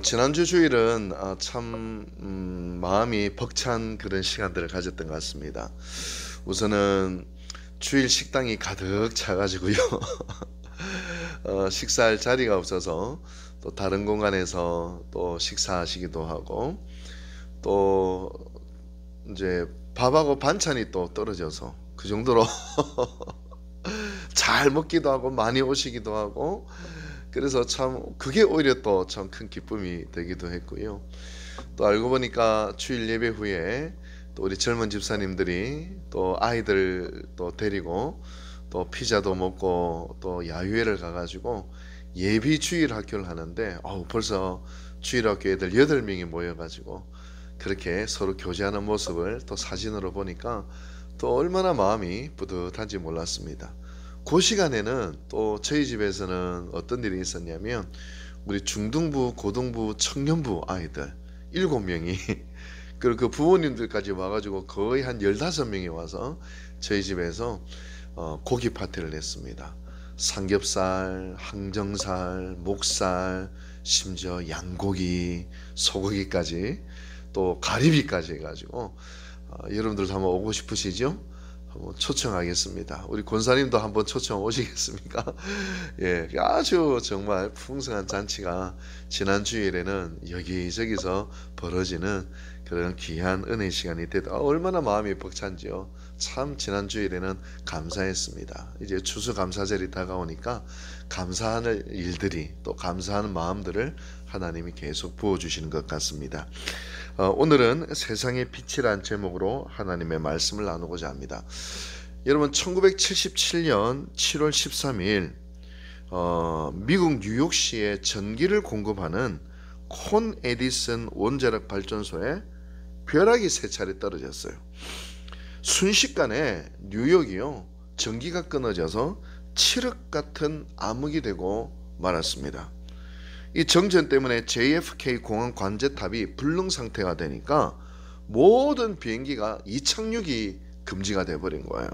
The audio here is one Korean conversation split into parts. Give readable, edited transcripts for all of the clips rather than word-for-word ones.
지난주 주일은 참 마음이 벅찬 그런 시간들을 가졌던 것 같습니다. 우선은 주일 식당이 가득 차가지고요. 식사할 자리가 없어서 또 다른 공간에서 또 식사하시기도 하고, 또 이제 밥하고 반찬이 또 떨어져서 그 정도로 잘 먹기도 하고 많이 오시기도 하고, 그래서 참 그게 오히려 또 참 큰 기쁨이 되기도 했고요. 또 알고 보니까 주일 예배 후에 또 우리 젊은 집사님들이 또 아이들 또 데리고 또 피자도 먹고 또 야유회를 가가지고 예비 주일 학교를 하는데, 벌써 주일 학교 애들 8명이 모여가지고 그렇게 서로 교제하는 모습을 또 사진으로 보니까 또 얼마나 마음이 뿌듯한지 몰랐습니다. 그 시간에는 또 저희 집에서는 어떤 일이 있었냐면, 우리 중등부, 고등부, 청년부 아이들 7명이 그리고 그 부모님들까지 와가지고 거의 한 15명이 와서 저희 집에서 고기 파티를 냈습니다. 삼겹살, 항정살, 목살, 심지어 양고기, 소고기까지, 또 가리비까지 해가지고 여러분들도 한번 오고 싶으시죠? 한번 초청하겠습니다. 우리 권사님도 한번 초청 오시겠습니까? 예, 아주 정말 풍성한 잔치가 지난 주일에는 여기저기서 벌어지는 그런 귀한 은혜 시간이 됐다. 얼마나 마음이 벅찬지요. 참 지난 주일에는 감사했습니다. 이제 추수감사절이 다가오니까 감사하는 일들이, 또 감사하는 마음들을 하나님이 계속 부어주시는 것 같습니다. 오늘은 세상의 빛이란 제목으로 하나님의 말씀을 나누고자 합니다. 여러분, 1977년 7월 13일 미국 뉴욕시에 전기를 공급하는 콘 에디슨 원자력 발전소에 벼락이 3차례 떨어졌어요. 순식간에 뉴욕이요, 전기가 끊어져서 칠흑 같은 암흑이 되고 말았습니다. 이 정전 때문에 JFK 공항 관제탑이 불능 상태가 되니까 모든 비행기가 이착륙이 금지가 돼버린 거예요.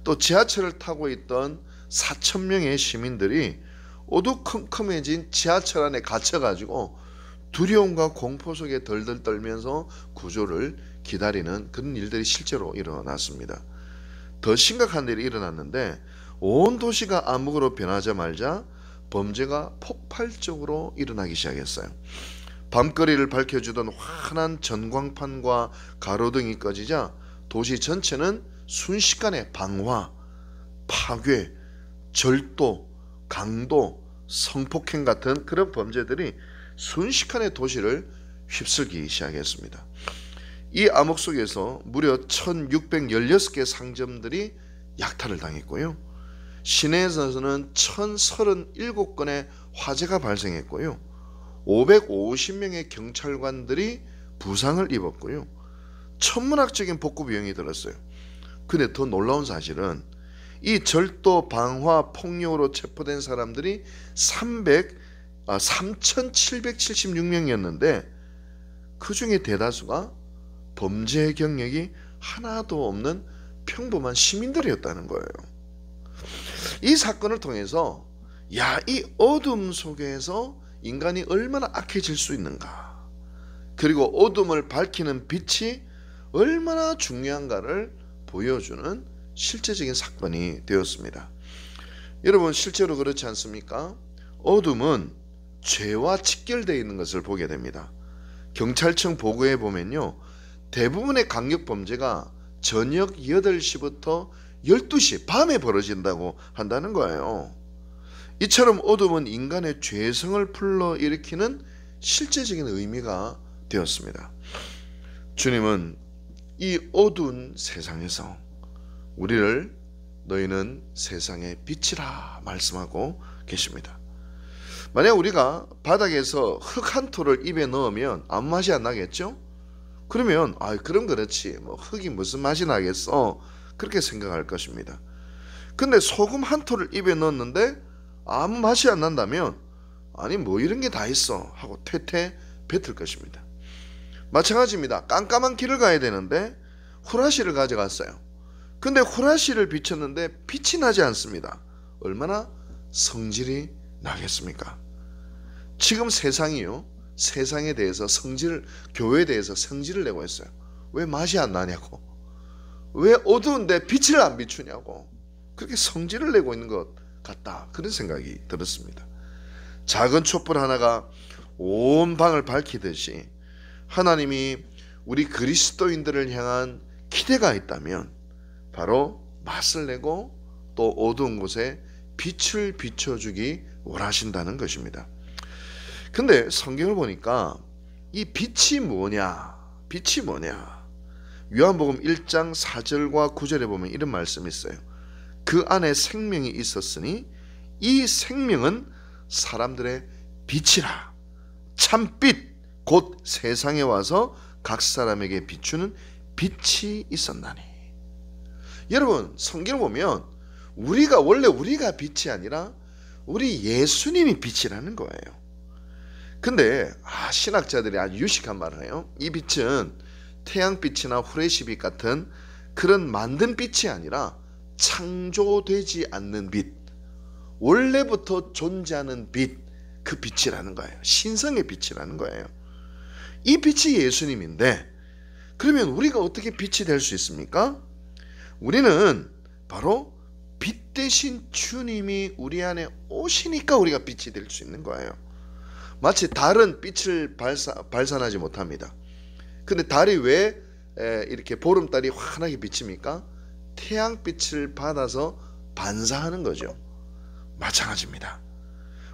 또 지하철을 타고 있던 4,000명의 시민들이 어두컴컴해진 지하철 안에 갇혀가지고 두려움과 공포 속에 덜덜 떨면서 구조를 기다리는 그런 일들이 실제로 일어났습니다. 더 심각한 일이 일어났는데, 온 도시가 암흑으로 변하자마자 범죄가 폭발적으로 일어나기 시작했어요. 밤거리를 밝혀주던 환한 전광판과 가로등이 꺼지자 도시 전체는 순식간에 방화, 파괴, 절도, 강도, 성폭행 같은 그런 범죄들이 순식간에 도시를 휩쓸기 시작했습니다. 이 암흑 속에서 무려 1616개 상점들이 약탈을 당했고요. 시내에서는 1037건의 화재가 발생했고요. 550명의 경찰관들이 부상을 입었고요. 천문학적인 복구 비용이 들었어요. 근데 더 놀라운 사실은 이 절도, 방화, 폭력으로 체포된 사람들이 3,776명이었는데 그 중에 대다수가 범죄 경력이 하나도 없는 평범한 시민들이었다는 거예요. 이 사건을 통해서 이 어둠 속에서 인간이 얼마나 악해질 수 있는가, 그리고 어둠을 밝히는 빛이 얼마나 중요한가를 보여주는 실제적인 사건이 되었습니다. 여러분, 실제로 그렇지 않습니까? 어둠은 죄와 직결되어 있는 것을 보게 됩니다. 경찰청 보고에 보면요, 대부분의 강력범죄가 저녁 8시부터 12시 밤에 벌어진다고 한다는 거예요. 이처럼 어둠은 인간의 죄성을 불러일으키는 실제적인 의미가 되었습니다. 주님은 이 어두운 세상에서 우리를 너희는 세상의 빛이라 말씀하고 계십니다. 만약 우리가 바닥에서 흙 한 톨을 입에 넣으면 아무 맛이 안 나겠죠? 그러면 그럼 그렇지, 뭐 흙이 무슨 맛이 나겠어, 그렇게 생각할 것입니다. 근데 소금 한 톨을 입에 넣었는데 아무 맛이 안 난다면, 아니 뭐 이런 게 다 있어 하고 퇴퇴 뱉을 것입니다. 마찬가지입니다. 깜깜한 길을 가야 되는데 후라시를 가져갔어요. 근데 후라시를 비췄는데 빛이 나지 않습니다. 얼마나 성질이 나겠습니까? 지금 세상이요, 세상에 대해서 교회에 대해서 성질을 내고 있어요. 왜 맛이 안 나냐고, 왜 어두운데 빛을 안 비추냐고, 그렇게 성질을 내고 있는 것 같다, 그런 생각이 들었습니다. 작은 촛불 하나가 온 방을 밝히듯이 하나님이 우리 그리스도인들을 향한 기대가 있다면 바로 맛을 내고 또 어두운 곳에 빛을 비춰주기 원하신다는 것입니다. 근데 성경을 보니까 이 빛이 뭐냐, 빛이 뭐냐, 요한복음 1장 4절과 9절에 보면 이런 말씀이 있어요. 그 안에 생명이 있었으니 이 생명은 사람들의 빛이라. 참빛 곧 세상에 와서 각 사람에게 비추는 빛이 있었나니. 여러분, 성경을 보면 원래 우리가 빛이 아니라 우리 예수님이 빛이라는 거예요. 근데 신학자들이 아주 유식한 말을 해요. 이 빛은 태양빛이나 후레시빛 같은 그런 만든 빛이 아니라 창조되지 않는 빛, 원래부터 존재하는 빛, 그 빛이라는 거예요. 신성의 빛이라는 거예요. 이 빛이 예수님인데, 그러면 우리가 어떻게 빛이 될 수 있습니까? 우리는 바로 빛 대신 주님이 우리 안에 오시니까 우리가 빛이 될 수 있는 거예요. 마치 달은 빛을 발산하지 못합니다. 근데 달이 왜 이렇게 보름달이 환하게 비칩니까? 태양빛을 받아서 반사하는 거죠. 마찬가지입니다.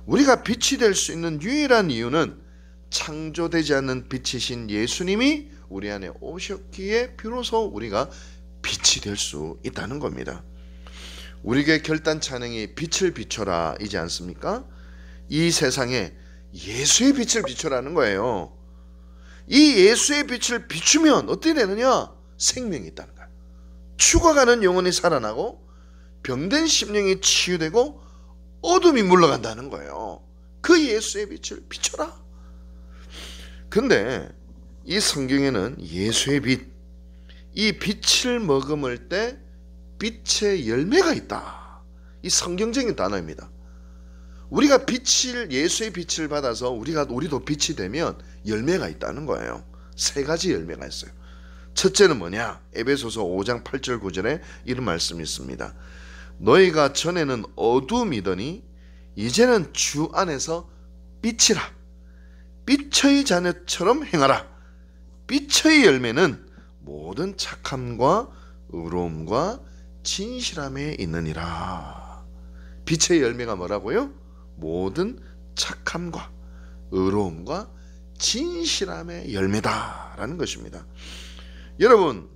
우리가 빛이 될 수 있는 유일한 이유는 창조되지 않는 빛이신 예수님이 우리 안에 오셨기에 비로소 우리가 빛이 될 수 있다는 겁니다. 우리 교회 결단 찬양이 빛을 비춰라 이지 않습니까? 이 세상에 예수의 빛을 비춰라는 거예요. 이 예수의 빛을 비추면 어떻게 되느냐? 생명이 있다는 거예요. 죽어가는 영혼이 살아나고 병든 심령이 치유되고 어둠이 물러간다는 거예요. 그 예수의 빛을 비춰라. 근데 이 성경에는 예수의 빛, 이 빛을 머금을 때 빛의 열매가 있다, 이 성경적인 단어입니다. 우리가 예수의 빛을 받아서 우리도 빛이 되면 열매가 있다는 거예요. 세 가지 열매가 있어요. 첫째는 뭐냐? 에베소서 5장 8절 9절에 이런 말씀이 있습니다. 너희가 전에는 어둠이더니 이제는 주 안에서 빛이라. 빛의 자녀처럼 행하라. 빛의 열매는 모든 착함과 의로움과 진실함에 있느니라. 빛의 열매가 뭐라고요? 모든 착함과 의로움과 진실함의 열매다라는 것입니다. 여러분,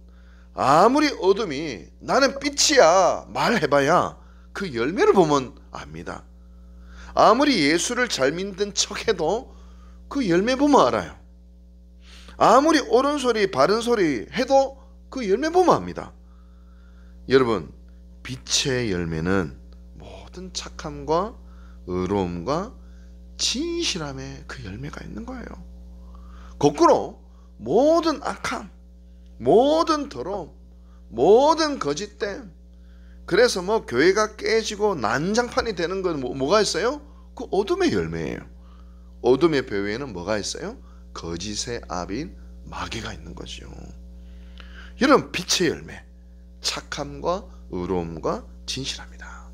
아무리 어둠이 나는 빛이야 말해봐야 그 열매를 보면 압니다. 아무리 예수를 잘 믿는 척해도 그 열매 보면 알아요. 아무리 옳은 소리 바른 소리 해도 그 열매 보면 압니다. 여러분, 빛의 열매는 모든 착함과 의로움과 진실함의 그 열매가 있는 거예요. 거꾸로 모든 악함, 모든 더러움, 모든 거짓됨, 그래서 교회가 깨지고 난장판이 되는 건 뭐가 있어요? 그 어둠의 열매예요. 어둠의 배후에는 뭐가 있어요? 거짓의 아비인 마귀가 있는 거죠. 이런 빛의 열매, 착함과 의로움과 진실합니다.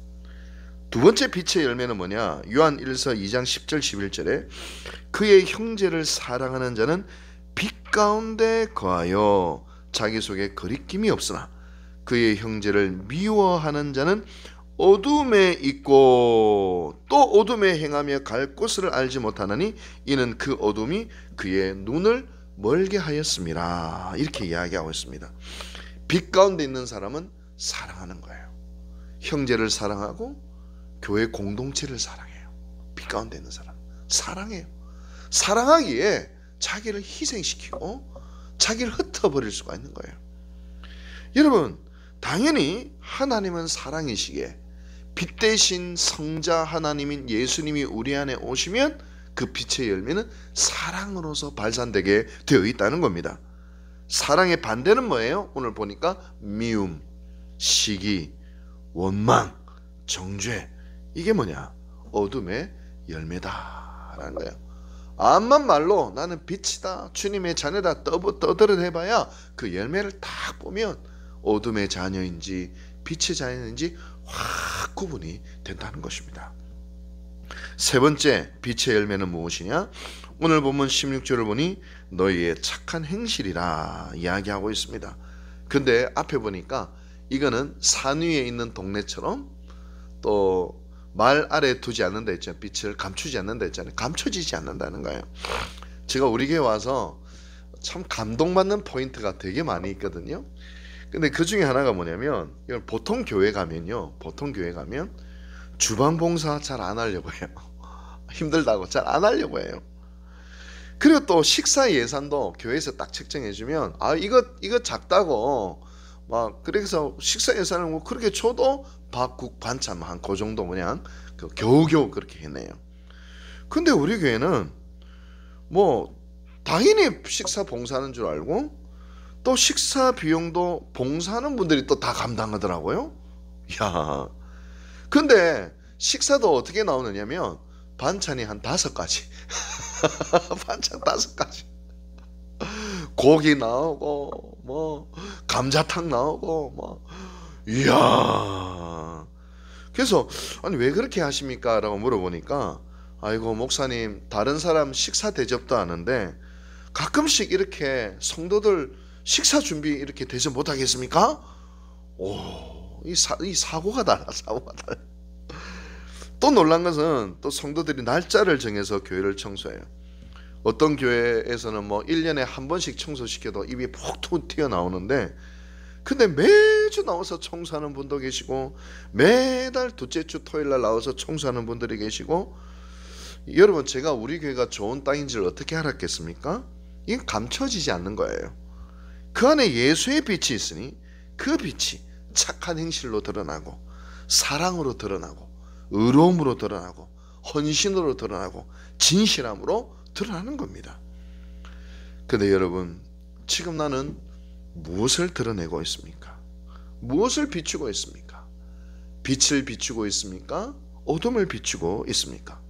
두 번째 빛의 열매는 뭐냐? 요한 1서 2장 10절 11절에 그의 형제를 사랑하는 자는 빛 가운데 거하여 자기 속에 거리낌이 없으나 그의 형제를 미워하는 자는 어둠에 있고 또 어둠에 행하며 갈 곳을 알지 못하나니 이는 그 어둠이 그의 눈을 멀게 하였습니다. 이렇게 이야기하고 있습니다. 빛 가운데 있는 사람은 사랑하는 거예요. 형제를 사랑하고 교회 공동체를 사랑해요. 빛 가운데 있는 사람 사랑해요. 사랑하기에 자기를 희생시키고 자기를 흩어버릴 수가 있는 거예요. 여러분, 당연히 하나님은 사랑이시기에 빛 대신 성자 하나님인 예수님이 우리 안에 오시면 그 빛의 열매는 사랑으로서 발산되게 되어 있다는 겁니다. 사랑의 반대는 뭐예요? 오늘 보니까 미움, 시기, 원망, 정죄, 이게 뭐냐? 어둠의 열매다라는 라는 거예요. 암만 말로 나는 빛이다, 주님의 자녀다 떠들어대봐야 그 열매를 딱 보면 어둠의 자녀인지 빛의 자녀인지 확 구분이 된다는 것입니다. 세 번째 빛의 열매는 무엇이냐? 오늘 본문 16절을 보니 너희의 착한 행실이라 이야기하고 있습니다. 근데 앞에 보니까 이거는 산 위에 있는 동네처럼 또 말 아래 두지 않는다 했잖아요. 빛을 감추지 않는다 했잖아요. 감춰지지 않는다는 거예요. 제가 우리 교회 와서 참 감동받는 포인트가 되게 많이 있거든요. 근데 그 중에 하나가 뭐냐면, 보통 교회 가면요, 보통 교회 가면 주방 봉사 잘 안 하려고 해요. 힘들다고 잘 안 하려고 해요. 그리고 또 식사 예산도 교회에서 딱 책정해주면 이거 작다고 막, 그래서 식사 예산을 뭐 그렇게 줘도 밥, 국, 반찬 한 그 정도 그냥 겨우겨우 그렇게 해내요. 근데 우리 교회는 뭐 당연히 식사 봉사하는 줄 알고 또 식사 비용도 봉사하는 분들이 또 다 감당하더라고요. 야, 근데 식사도 어떻게 나오느냐면 반찬이 한 5가지 반찬 5가지, 고기 나오고 뭐 감자탕 나오고 뭐, 이야. 그래서 아니 왜 그렇게 하십니까? 라고 물어보니까, 아이고 목사님, 다른 사람 식사 대접도 하는데 가끔씩 이렇게 성도들 식사 준비 이렇게 대접 못 하겠습니까? 오, 이 사고가 달라, 사고가 달라. 또 놀란 것은 또 성도들이 날짜를 정해서 교회를 청소해요. 어떤 교회에서는 뭐 1년에 한 번씩 청소시켜도 입이 푹 튀어나오는데, 근데 매주 나와서 청소하는 분도 계시고 매달 둘째 주 토요일날 나와서 청소하는 분들이 계시고, 여러분 제가 우리 교회가 좋은 땅인 줄 어떻게 알았겠습니까? 이건 감춰지지 않는 거예요. 그 안에 예수의 빛이 있으니 그 빛이 착한 행실로 드러나고 사랑으로 드러나고 의로움으로 드러나고 헌신으로 드러나고 진실함으로 드러나는 겁니다. 근데 여러분, 지금 나는 무엇을 드러내고 있습니까? 무엇을 비추고 있습니까? 빛을 비추고 있습니까? 어둠을 비추고 있습니까?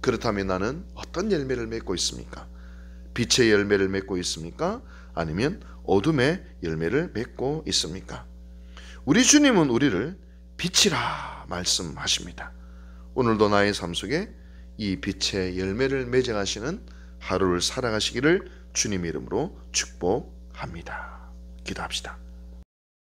그렇다면 나는 어떤 열매를 맺고 있습니까? 빛의 열매를 맺고 있습니까? 아니면 어둠의 열매를 맺고 있습니까? 우리 주님은 우리를 빛이라 말씀하십니다. 오늘도 나의 삶 속에 이 빛의 열매를 맺어가시는 하루를 살아가시기를 주님 이름으로 축복합니다. 기도합시다.